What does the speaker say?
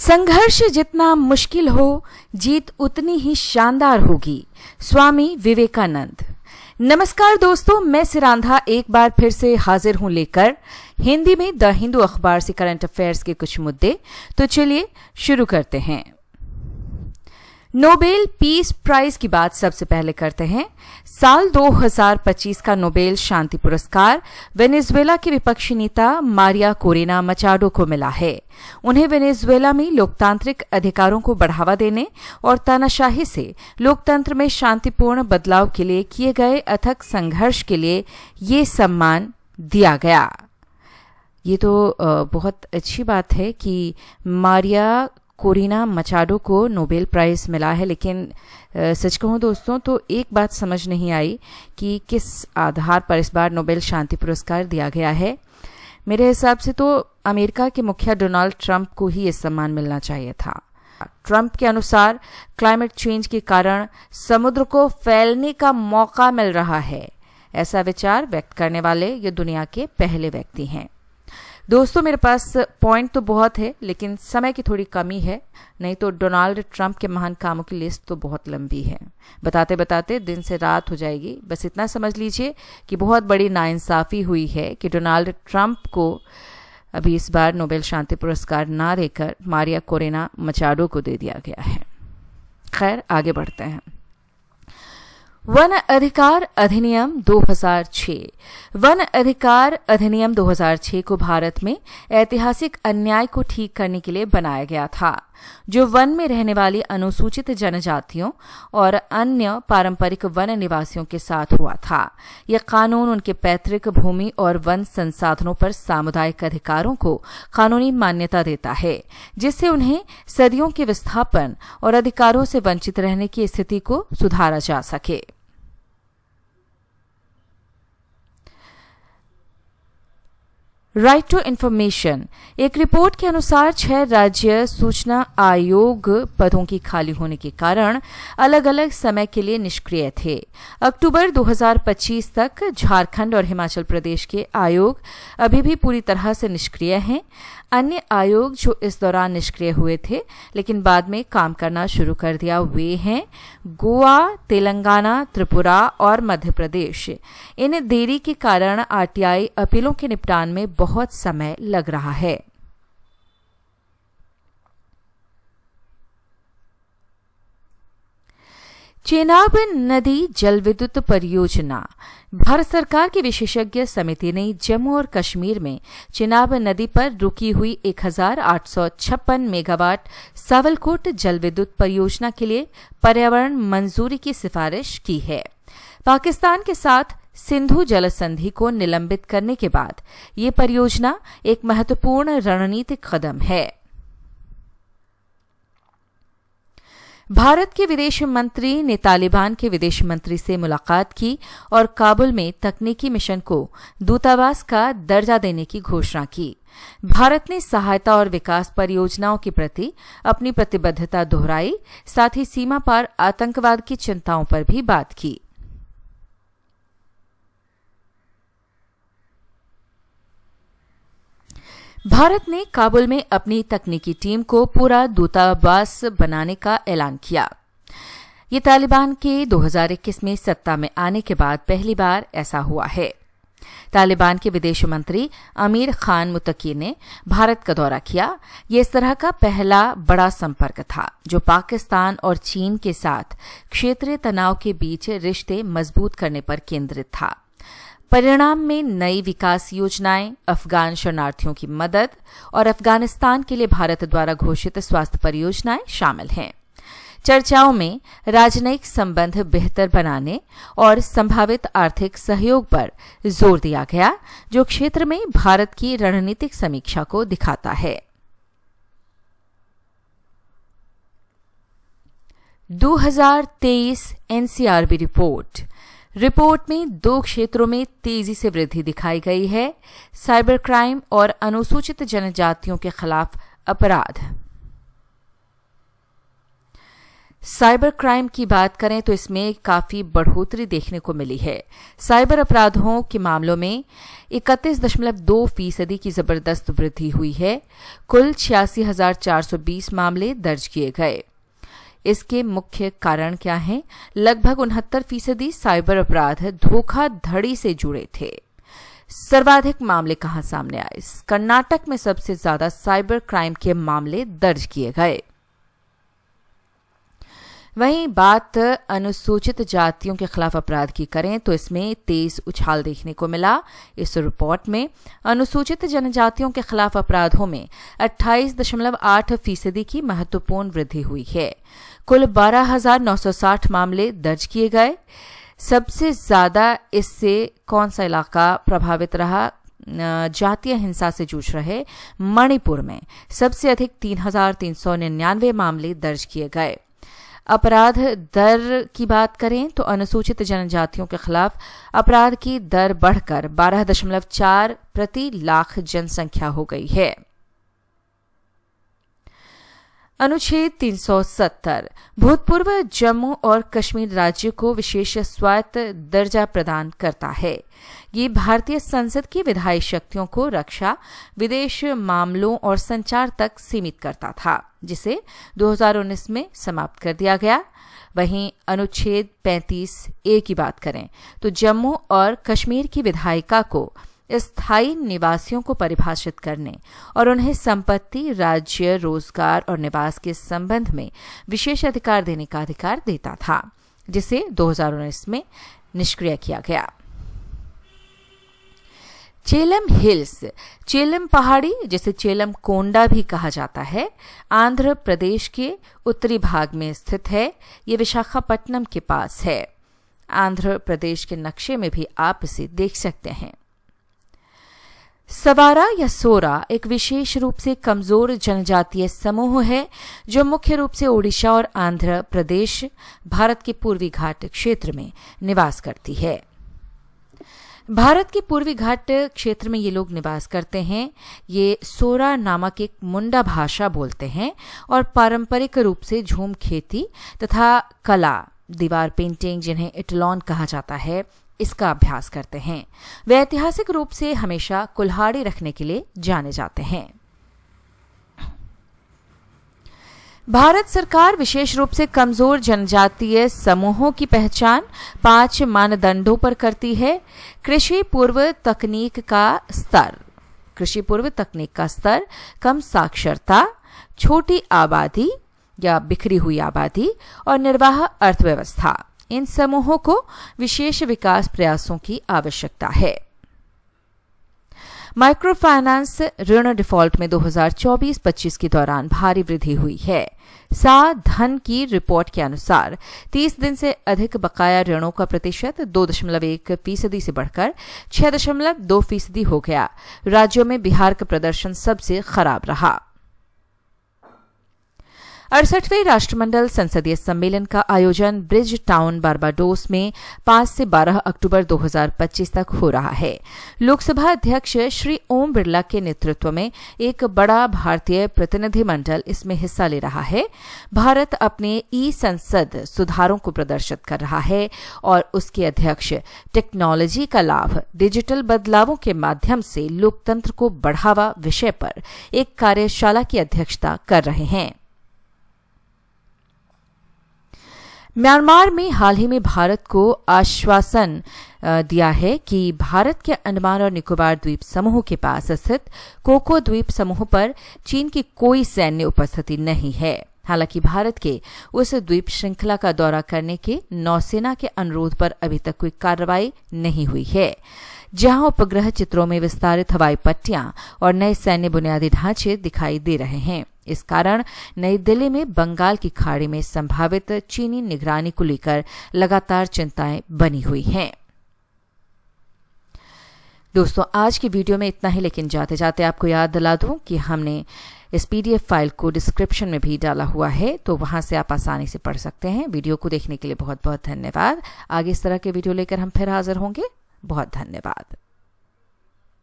संघर्ष जितना मुश्किल हो, जीत उतनी ही शानदार होगी। स्वामी विवेकानंद। नमस्कार दोस्तों, मैं सिरांधा एक बार फिर से हाजिर हूं लेकर हिंदी में द हिंदू अखबार से करंट अफेयर्स के कुछ मुद्दे। तो चलिए शुरू करते हैं। नोबेल पीस प्राइज की बात सबसे पहले करते हैं। साल 2025 का नोबेल शांति पुरस्कार वेनेजुएला के विपक्षी नेता मारिया कोरेना मचाडो को मिला है। उन्हें वेनेजुएला में लोकतांत्रिक अधिकारों को बढ़ावा देने और तानाशाही से लोकतंत्र में शांतिपूर्ण बदलाव के लिए किए गए अथक संघर्ष के लिए ये सम्मान दिया गया। ये तो बहुत अच्छी बात है कि मारिया कोरिना मचाडो को नोबेल प्राइज मिला है, लेकिन सच कहूं दोस्तों तो एक बात समझ नहीं आई कि किस आधार पर इस बार नोबेल शांति पुरस्कार दिया गया है। मेरे हिसाब से तो अमेरिका के मुखिया डोनाल्ड ट्रंप को ही ये सम्मान मिलना चाहिए था। ट्रंप के अनुसार क्लाइमेट चेंज के कारण समुद्र को फैलने का मौका मिल रहा है। ऐसा विचार व्यक्त करने वाले ये दुनिया के पहले व्यक्ति हैं। दोस्तों, मेरे पास पॉइंट तो बहुत है, लेकिन समय की थोड़ी कमी है, नहीं तो डोनाल्ड ट्रंप के महान कामों की लिस्ट तो बहुत लंबी है। बताते बताते दिन से रात हो जाएगी। बस इतना समझ लीजिए कि बहुत बड़ी नाइंसाफी हुई है कि डोनाल्ड ट्रंप को अभी इस बार नोबेल शांति पुरस्कार ना देकर मारिया कोरेना मचाडो को दे दिया गया है। खैर, आगे बढ़ते हैं। वन अधिकार अधिनियम 2006। वन अधिकार अधिनियम 2006 को भारत में ऐतिहासिक अन्याय को ठीक करने के लिए बनाया गया था, जो वन में रहने वाली अनुसूचित जनजातियों और अन्य पारंपरिक वन निवासियों के साथ हुआ था। यह कानून उनके पैतृक भूमि और वन संसाधनों पर सामुदायिक अधिकारों को कानूनी मान्यता देता है, जिससे उन्हें सदियों के विस्थापन और अधिकारों से वंचित रहने की स्थिति को सुधारा जा सके। Right to information. एक रिपोर्ट के अनुसार 6 राज्य सूचना आयोग पदों की खाली होने के कारण अलग अलग समय के लिए निष्क्रिय थे। अक्टूबर 2025 तक झारखंड और हिमाचल प्रदेश के आयोग अभी भी पूरी तरह से निष्क्रिय हैं। अन्य आयोग जो इस दौरान निष्क्रिय हुए थे लेकिन बाद में काम करना शुरू कर दिया, वे हैं गोवा, तेलंगाना, त्रिपुरा और मध्य प्रदेश। इन देरी के कारण आरटीआई अपीलों के निपटान में बहुत समय लग रहा है। चेनाब नदी जल विद्युत परियोजना। भारत सरकार की विशेषज्ञ समिति ने जम्मू और कश्मीर में चेनाब नदी पर रुकी हुई 1856 मेगावाट सावलकोट जल विद्युत परियोजना के लिए पर्यावरण मंजूरी की सिफारिश की है। पाकिस्तान के साथ सिंधु जल संधि को निलंबित करने के बाद ये परियोजना एक महत्वपूर्ण रणनीतिक कदम है। भारत के विदेश मंत्री ने तालिबान के विदेश मंत्री से मुलाकात की और काबुल में तकनीकी मिशन को दूतावास का दर्जा देने की घोषणा की। भारत ने सहायता और विकास परियोजनाओं के प्रति अपनी प्रतिबद्धता दोहराई, साथ ही सीमा पार आतंकवाद की चिंताओं पर भी बात की। भारत ने काबुल में अपनी तकनीकी टीम को पूरा दूतावास बनाने का ऐलान किया। ये तालिबान के 2021 में सत्ता में आने के बाद पहली बार ऐसा हुआ है। तालिबान के विदेश मंत्री अमीर खान मुत्तकी ने भारत का दौरा किया। ये इस तरह का पहला बड़ा संपर्क था जो पाकिस्तान और चीन के साथ क्षेत्रीय तनाव के बीच रिश्ते मजबूत करने पर केंद्रित था। परिणाम में नई विकास योजनाएं, अफगान शरणार्थियों की मदद और अफगानिस्तान के लिए भारत द्वारा घोषित स्वास्थ्य परियोजनाएं शामिल हैं। चर्चाओं में राजनयिक संबंध बेहतर बनाने और संभावित आर्थिक सहयोग पर जोर दिया गया, जो क्षेत्र में भारत की रणनीतिक समीक्षा को दिखाता है। 2023 एनसीआरबी रिपोर्ट में 2 क्षेत्रों में तेजी से वृद्धि दिखाई गई है: साइबर क्राइम और अनुसूचित जनजातियों के खिलाफ अपराध। साइबर क्राइम की बात करें तो इसमें काफी बढ़ोतरी देखने को मिली है। साइबर अपराधों के मामलों में 31.2% की जबरदस्त वृद्धि हुई है। कुल 86,420 मामले दर्ज किए गए। इसके मुख्य कारण क्या हैं? लगभग 69% साइबर अपराध धोखाधड़ी से जुड़े थे। सर्वाधिक मामले कहां सामने आए? कर्नाटक में सबसे ज्यादा साइबर क्राइम के मामले दर्ज किए गए। वहीं बात अनुसूचित जातियों के खिलाफ अपराध की करें तो इसमें तेज उछाल देखने को मिला। इस रिपोर्ट में अनुसूचित जनजातियों के खिलाफ अपराधों में 28.8% की महत्वपूर्ण वृद्धि हुई है। कुल 12,960 मामले दर्ज किए गए। सबसे ज्यादा इससे कौन सा इलाका प्रभावित रहा? जातीय हिंसा से जूझ रहे मणिपुर में सबसे अधिक 3,399 मामले दर्ज किए गए। अपराध दर की बात करें तो अनुसूचित जनजातियों के खिलाफ अपराध की दर बढ़कर 12.4 प्रति लाख जनसंख्या हो गई है। अनुच्छेद 370 भूतपूर्व जम्मू और कश्मीर राज्य को विशेष स्वायत्त दर्जा प्रदान करता है। ये भारतीय संसद की विधायी शक्तियों को रक्षा, विदेश मामलों और संचार तक सीमित करता था, जिसे 2019 में समाप्त कर दिया गया। वहीं अनुच्छेद 35A की बात करें तो जम्मू और कश्मीर की विधायिका को स्थायी निवासियों को परिभाषित करने और उन्हें संपत्ति, राज्य, रोजगार और निवास के संबंध में विशेष अधिकार देने का अधिकार देता था, जिसे 2019 में निष्क्रिय किया गया। चेलम हिल्स, चेलम पहाड़ी जिसे चेलम कोंडा भी कहा जाता है, आंध्र प्रदेश के उत्तरी भाग में स्थित है। ये विशाखापट्टनम के पास है। आंध्र प्रदेश के नक्शे में भी आप इसे देख सकते हैं। सवारा या सोरा एक विशेष रूप से कमजोर जनजातीय समूह है जो मुख्य रूप से ओडिशा और आंध्र प्रदेश, भारत के पूर्वी घाट क्षेत्र में निवास करती है। भारत के पूर्वी घाट क्षेत्र में ये लोग निवास करते हैं। ये सोरा नामक एक मुंडा भाषा बोलते हैं और पारंपरिक रूप से झूम खेती तथा कला, दीवार पेंटिंग जिन्हें इटलॉन कहा जाता है, इसका अभ्यास करते हैं। वे ऐतिहासिक रूप से हमेशा कुल्हाड़ी रखने के लिए जाने जाते हैं। भारत सरकार विशेष रूप से कमजोर जनजातीय समूहों की पहचान 5 मानदंडों पर करती है। कृषि पूर्व तकनीक का स्तर, कम साक्षरता, छोटी आबादी या बिखरी हुई आबादी और निर्वाह अर्थव्यवस्था। इन समूहों को विशेष विकास प्रयासों की आवश्यकता है। माइक्रो फाइनेंस ऋण डिफॉल्ट में 2024-25 के दौरान भारी वृद्धि हुई है। धन की रिपोर्ट के अनुसार 30 दिन से अधिक बकाया ऋणों का प्रतिशत 2.1% से बढ़कर 6.2% हो गया। राज्यों में बिहार का प्रदर्शन सबसे खराब रहा। 68वें राष्ट्रमंडल संसदीय सम्मेलन का आयोजन ब्रिज टाउन बारबाडोस में 5 से 12 अक्टूबर 2025 तक हो रहा है। लोकसभा अध्यक्ष श्री ओम बिरला के नेतृत्व में एक बड़ा भारतीय प्रतिनिधिमंडल इसमें हिस्सा ले रहा है। भारत अपने ई-संसद सुधारों को प्रदर्शित कर रहा है और उसके अध्यक्ष टेक्नोलॉजी का लाभ डिजिटल बदलावों के माध्यम से लोकतंत्र को बढ़ावा विषय पर एक कार्यशाला की अध्यक्षता कर रहे हैं। म्यांमार में हाल ही में भारत को आश्वासन दिया है कि भारत के अंडमान और निकोबार द्वीप समूह के पास स्थित कोको द्वीप समूह पर चीन की कोई सैन्य उपस्थिति नहीं है। हालांकि भारत के उस द्वीप श्रृंखला का दौरा करने के नौसेना के अनुरोध पर अभी तक कोई कार्रवाई नहीं हुई है, जहां उपग्रह चित्रों में विस्तारित हवाई पट्टियां और नए सैन्य बुनियादी ढांचे दिखाई दे रहे हैं। इस कारण नई दिल्ली में बंगाल की खाड़ी में संभावित चीनी निगरानी को लेकर लगातार चिंताएं बनी हुई हैं। दोस्तों, आज की वीडियो में इतना ही, लेकिन जाते जाते आपको याद दिला दूं कि हमने इस PDF फाइल को डिस्क्रिप्शन में भी डाला हुआ है, तो वहां से आप आसानी से पढ़ सकते हैं। वीडियो को देखने के लिए बहुत बहुत धन्यवाद। आगे इस तरह के वीडियो लेकर हम फिर हाजिर होंगे। बहुत धन्यवाद।